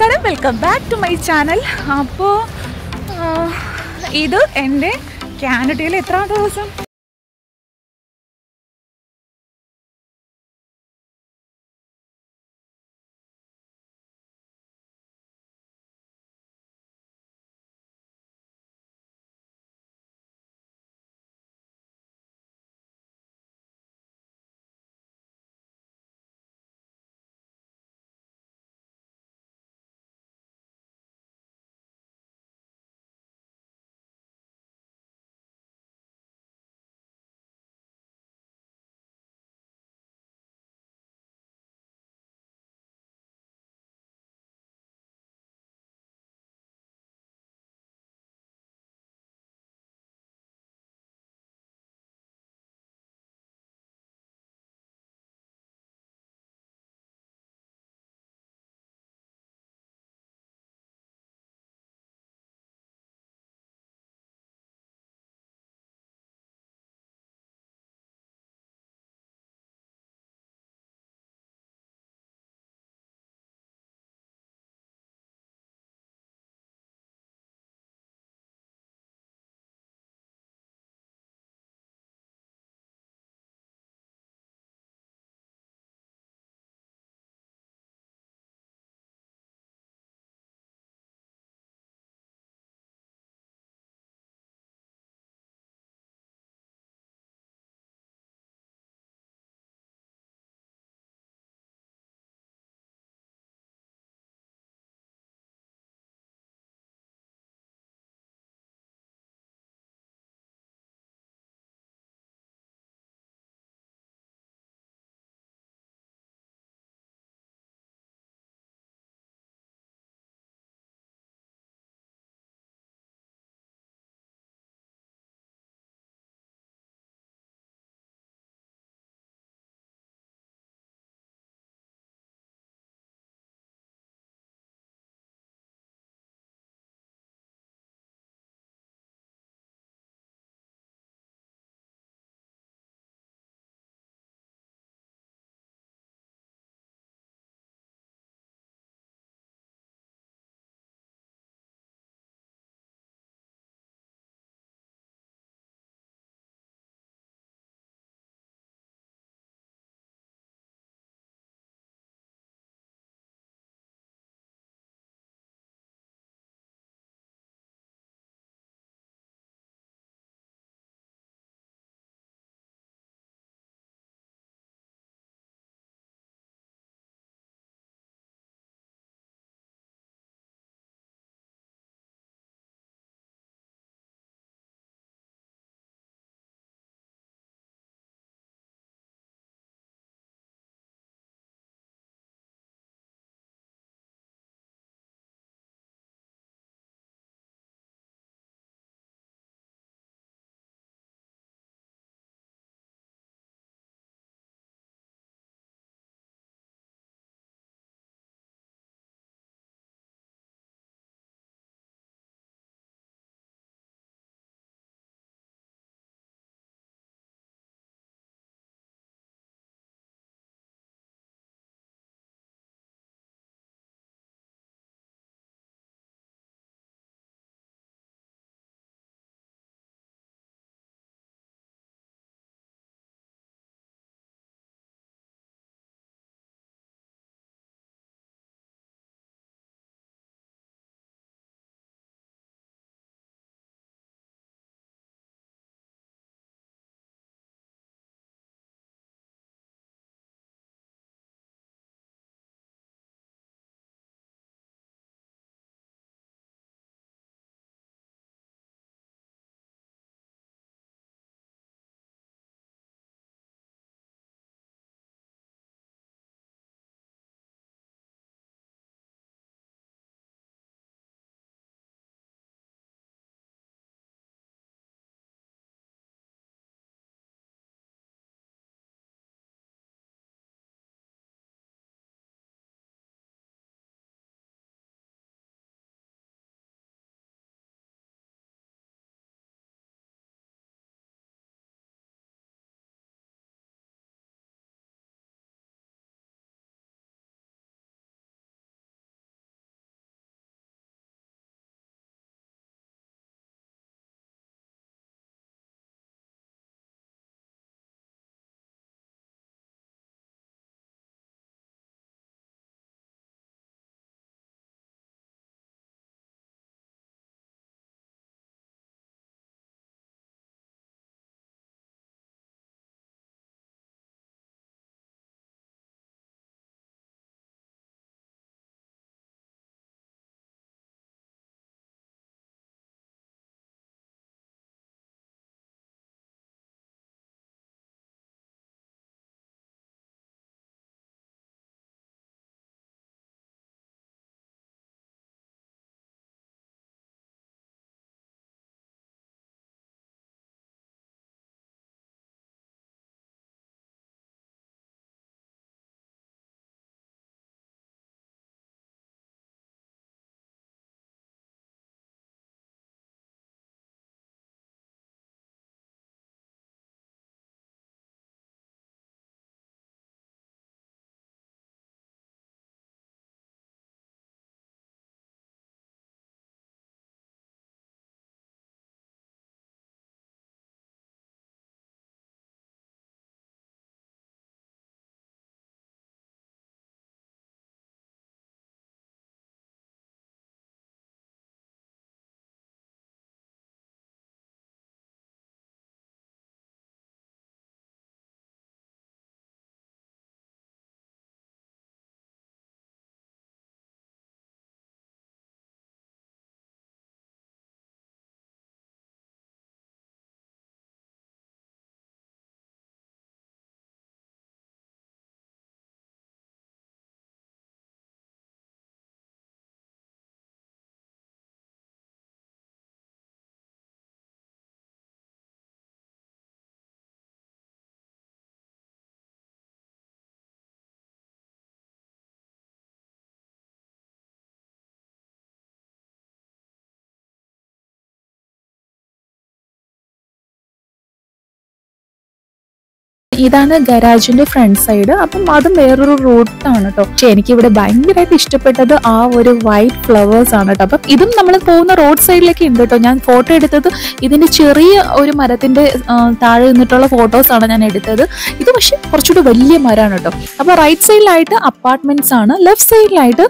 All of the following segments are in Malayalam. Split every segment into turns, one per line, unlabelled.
നമസ്കാരം, welcome back to my channel. അപ്പോൾ ഇത് എൻ്റെ കാനഡയിൽ എത്രാമത്തെ ദിവസം
ഇതാണ് ഗരാജിന്റെ ഫ്രണ്ട് സൈഡ്. അപ്പം അതും വേറൊരു റൂട്ടാണ് കേട്ടോ. പക്ഷെ എനിക്കിവിടെ ഭയങ്കരമായിട്ട് ഇഷ്ടപ്പെട്ടത് ആ ഒരു വൈറ്റ് ഫ്ലവേഴ്സ് ആണ് കേട്ടോ. അപ്പം ഇതും നമ്മൾ പോകുന്ന റോഡ് സൈഡിലേക്ക് ഉണ്ട് കേട്ടോ. ഞാൻ ഫോട്ടോ എടുത്തത് ഇതിന്റെ ചെറിയ ഒരു മരത്തിന്റെ താഴെ നിന്നിട്ടുള്ള ഫോട്ടോസാണ് ഞാൻ എടുത്തത്. ഇത് പക്ഷെ കുറച്ചുകൂടി വലിയ മരമാണ് കേട്ടോ. അപ്പൊ റൈറ്റ് സൈഡിലായിട്ട് അപ്പാർട്ട്മെന്റ്സ് ആണ്, ലെഫ്റ്റ് സൈഡിലായിട്ട്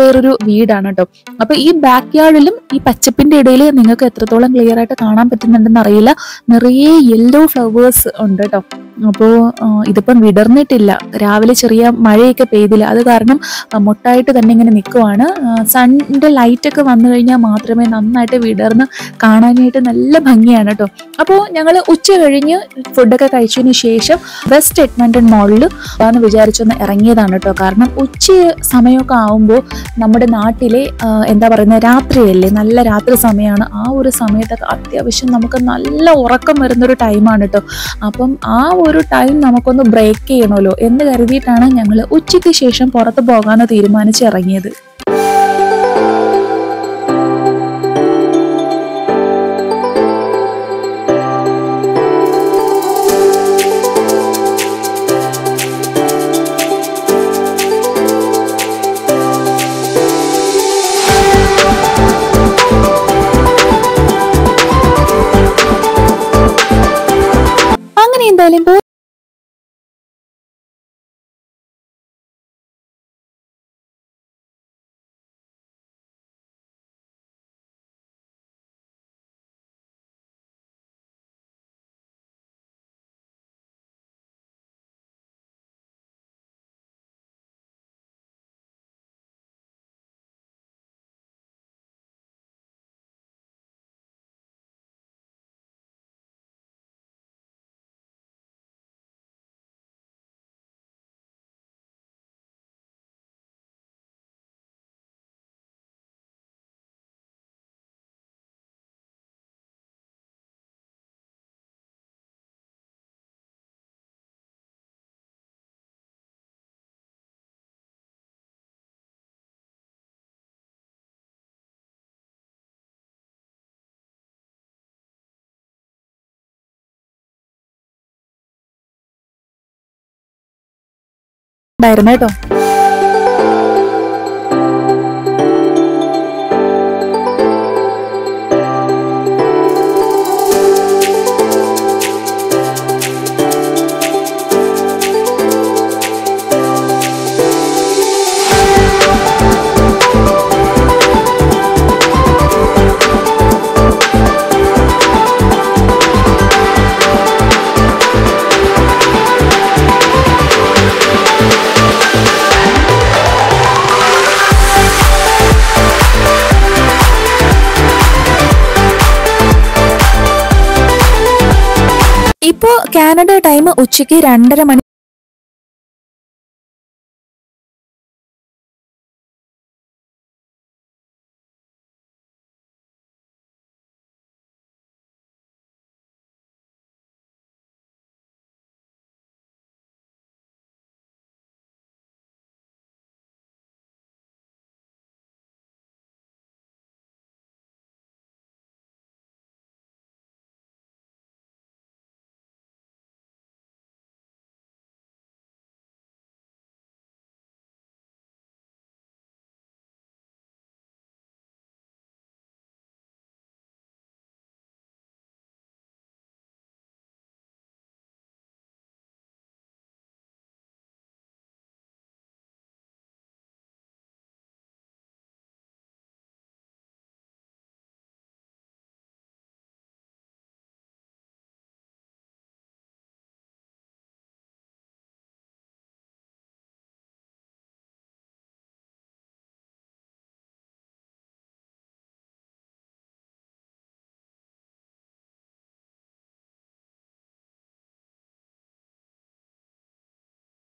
വേറൊരു വീടാണ് കേട്ടോ. അപ്പൊ ഈ ബാക്ക് യാർഡിലും ഈ പച്ചപ്പിന്റെ ഇടയിൽ നിങ്ങൾക്ക് എത്രത്തോളം ക്ലിയർ ആയിട്ട് കാണാൻ പറ്റുന്നുണ്ടെന്ന് അറിയില്ല, നിറയെ യെല്ലോ ഫ്ലവേഴ്സ് ഉണ്ട് കേട്ടോ. അപ്പോൾ ഇതിപ്പം വിടർന്നിട്ടില്ല, രാവിലെ ചെറിയ മഴയൊക്കെ പെയ്തില്ല, അത് കാരണം മൊട്ടായിട്ട് തന്നെ ഇങ്ങനെ നിൽക്കുവാണ്. സണ്ണിന്റെ ലൈറ്റ് ഒക്കെ വന്നു കഴിഞ്ഞാൽ മാത്രമേ നന്നായിട്ട് വിടർന്ന് കാണാനായിട്ട് നല്ല ഭംഗിയാണ് കേട്ടോ. അപ്പോൾ ഞങ്ങൾ ഉച്ച കഴിഞ്ഞ് ഫുഡൊക്കെ കഴിച്ചതിന് ശേഷം വെസ്റ്റ് എഡ്മണ്ടൺ മോളിൽ എന്ന് വിചാരിച്ചൊന്ന് ഇറങ്ങിയതാണ് കേട്ടോ. കാരണം ഉച്ച സമയമൊക്കെ ആവുമ്പോൾ നമ്മുടെ നാട്ടിലെ എന്താ പറയുന്നത്, രാത്രിയല്ലേ, നല്ല രാത്രി സമയമാണ്. ആ ഒരു സമയത്തൊക്കെ അത്യാവശ്യം നമുക്ക് നല്ല ഉറക്കം വരുന്നൊരു ടൈമാണ് കേട്ടോ. അപ്പം ആ ഒരു ടൈം നമുക്കൊന്ന് ബ്രേക്ക് ചെയ്യണമല്ലോ എന്ന് കരുതിയിട്ടാണ് ഞങ്ങൾ ഉച്ചയ്ക്ക് ശേഷം പുറത്ത് പോകാമെന്ന് തീരുമാനിച്ചിറങ്ങിയത്. അങ്ങനെ എന്തായാലും ഉണ്ടായിരുന്നു കേട്ടോ. ഇപ്പോ കാനഡ ടൈം ഉച്ചയ്ക്ക് 2:30 മണി.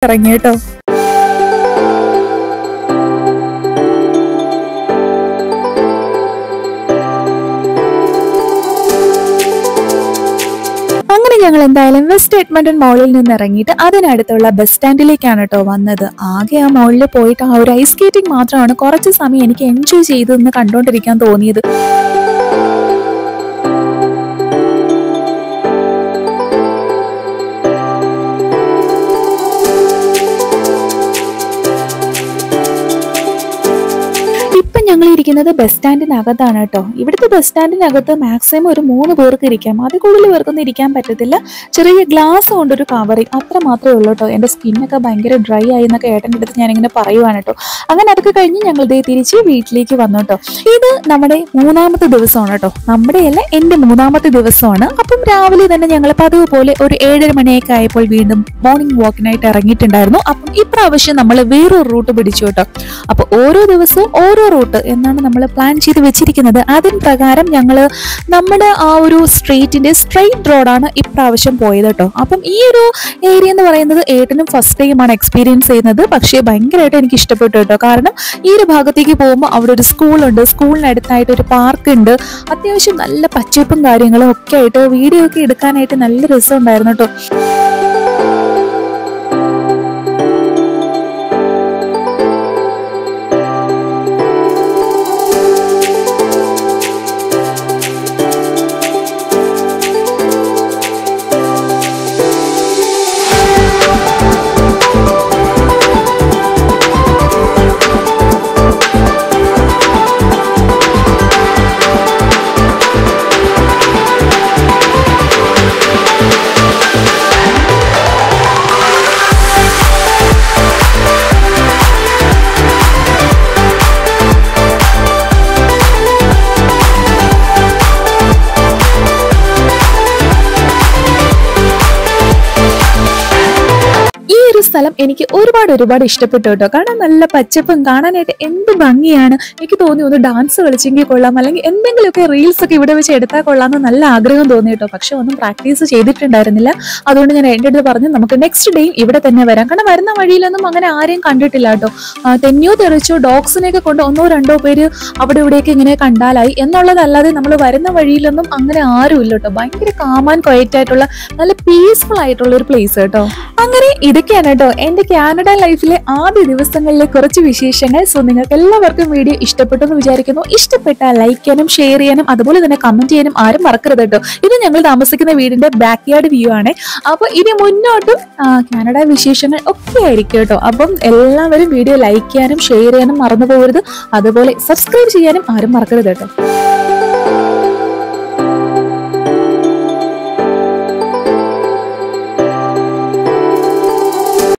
ഇറങ്ങി കേട്ടോ. അങ്ങനെ ഞങ്ങൾ എന്തായാലും വെസ്റ്റ് എഡ്മണ്ടൺ മോളിൽ നിന്ന് ഇറങ്ങിയിട്ട് അതിനടുത്തുള്ള ബസ് സ്റ്റാൻഡിലേക്കാണ് കേട്ടോ വന്നത്. ആകെ ആ മോളിൽ പോയിട്ട് ആ ഒരു ഐസ് സ്കേറ്റിംഗ് മാത്രമാണ് കുറച്ച് സമയം എനിക്ക് എൻജോയ് ചെയ്തെന്ന് കണ്ടോണ്ടിരിക്കാൻ തോന്നിയത്. ഞങ്ങൾ ഇരിക്കുന്നത് ബസ് സ്റ്റാൻഡിനകത്താണ് കേട്ടോ. ഇവിടുത്തെ ബസ് സ്റ്റാൻഡിനകത്ത് മാക്സിമം ഒരു 3 പേർക്ക് ഇരിക്കാം, അതിൽ കൂടുതൽ പേർക്കൊന്നും ഇരിക്കാൻ പറ്റത്തില്ല. ചെറിയ ഗ്ലാസ് കൊണ്ടൊരു കവറിങ് അത്ര മാത്രമേ ഉള്ളൂ കേട്ടോ. എൻ്റെ സ്കിന്നൊക്കെ ഭയങ്കര ഡ്രൈ ആയി എന്നൊക്കെ ഏട്ടൻ്റെ അടുത്ത് ഞാനിങ്ങനെ പറയുവാണ് കേട്ടോ. അങ്ങനെ അതൊക്കെ കഴിഞ്ഞ് ഞങ്ങൾ ദേ തിരിച്ച് വീട്ടിലേക്ക് വന്നു കേട്ടോ. ഇത് നമ്മുടെ 3ാമത്തെ ദിവസമാണ് കേട്ടോ. നമ്മുടെയല്ല, എൻ്റെ 3ാമത്തെ ദിവസമാണ്. അപ്പം രാവിലെ തന്നെ ഞങ്ങൾ പതിവ് പോലെ ഒരു 7:30 മണിയൊക്കെ ആയപ്പോൾ വീണ്ടും മോർണിംഗ് വാക്കിനായിട്ട് ഇറങ്ങിയിട്ടുണ്ടായിരുന്നു. അപ്പം ഇപ്രാവശ്യം നമ്മൾ വേറൊരു റൂട്ട് പിടിച്ചു കേട്ടോ. അപ്പോൾ ഓരോ ദിവസവും ഓരോ റൂട്ട് എന്നാണ് നമ്മൾ പ്ലാൻ ചെയ്ത് വെച്ചിരിക്കുന്നത്. അതിന് പ്രകാരം ഞങ്ങൾ നമ്മുടെ ആ ഒരു സ്ട്രീറ്റിന്റെ സ്ട്രെയിറ്റ് റോഡാണ് ഇപ്രാവശ്യം പോയത് കേട്ടോ. അപ്പം ഈ ഒരു ഏരിയ എന്ന് പറയുന്നത് ഏട്ടനും ഫസ്റ്റ് ടൈമാണ് എക്സ്പീരിയൻസ് ചെയ്യുന്നത്. പക്ഷേ ഭയങ്കരമായിട്ട് എനിക്ക് ഇഷ്ടപ്പെട്ടു കേട്ടോ. കാരണം ഈ ഒരു ഭാഗത്തേക്ക് പോകുമ്പോൾ അവിടെ ഒരു സ്കൂളുണ്ട്, സ്കൂളിനടുത്തായിട്ട് ഒരു പാർക്ക് ഉണ്ട്, അത്യാവശ്യം നല്ല പച്ചപ്പും കാര്യങ്ങളും ഒക്കെ ആയിട്ട് വീഡിയോ ഒക്കെ എടുക്കാനായിട്ട് നല്ല രസമുണ്ടായിരുന്നു കേട്ടോ. സ്ഥലം എനിക്ക് ഒരുപാട് ഇഷ്ടപ്പെട്ടു കേട്ടോ. കാരണം നല്ല പച്ചപ്പും കാണാനായിട്ട് എന്ത് ഭംഗിയാണ്. എനിക്ക് തോന്നി ഒന്ന് ഡാൻസ് കളിച്ചെങ്കിൽ കൊള്ളാം, അല്ലെങ്കിൽ എന്തെങ്കിലുമൊക്കെ റീൽസ് ഒക്കെ ഇവിടെ വെച്ച് എടുത്താൽ കൊള്ളാമെന്ന് നല്ല ആഗ്രഹം തോന്നി കേട്ടോ. പക്ഷെ ഒന്നും പ്രാക്ടീസ് ചെയ്തിട്ടുണ്ടായിരുന്നില്ല. അതുകൊണ്ട് ഞാൻ എൻ്റെ അടുത്ത് പറഞ്ഞു നമുക്ക് നെക്സ്റ്റ് ഡേയും ഇവിടെ തന്നെ വരാം. കാരണം വരുന്ന വഴിയിലൊന്നും അങ്ങനെ ആരെയും കണ്ടിട്ടില്ല കേട്ടോ. തെന്നിയോ തെറിച്ചോ ഡോഗ്സിനെയൊക്കെ കൊണ്ട് 1-2 പേര് അവിടെ ഇവിടെയൊക്കെ ഇങ്ങനെ കണ്ടാലായി എന്നുള്ളതല്ലാതെ നമ്മൾ വരുന്ന വഴിയിലൊന്നും അങ്ങനെ ആരും ഇല്ല കേട്ടോ. ഭയങ്കര കാം ആൻഡ് ക്വയറ്റ് ആയിട്ടുള്ള നല്ല പീസ്ഫുൾ ആയിട്ടുള്ള ഒരു പ്ലേസ് കേട്ടോ. അങ്ങനെ ഇതൊക്കെയാണ് കേട്ടോ എൻ്റെ കാനഡ ലൈഫിലെ ആദ്യ ദിവസങ്ങളിലെ കുറച്ച് വിശേഷങ്ങൾ. സോ നിങ്ങൾക്ക് എല്ലാവർക്കും വീഡിയോ ഇഷ്ടപ്പെട്ടു എന്ന് വിചാരിക്കുന്നു. ഇഷ്ടപ്പെട്ടാൽ ലൈക്ക് ചെയ്യാനും ഷെയർ ചെയ്യാനും അതുപോലെ തന്നെ കമന്റ് ചെയ്യാനും ആരും മറക്കരുത് കേട്ടോ. ഇത് ഞങ്ങൾ താമസിക്കുന്ന വീടിന്റെ ബാക്ക് യാർഡ് വ്യൂ ആണ്. അപ്പൊ ഇനി മുന്നോട്ടും കാനഡ വിശേഷങ്ങൾ ഒക്കെ ആയിരിക്കും കേട്ടോ. അപ്പം എല്ലാവരും വീഡിയോ ലൈക്ക് ചെയ്യാനും ഷെയർ ചെയ്യാനും മറന്നു പോകരുത്. അതുപോലെ സബ്സ്ക്രൈബ് ചെയ്യാനും ആരും മറക്കരുത് കേട്ടോ.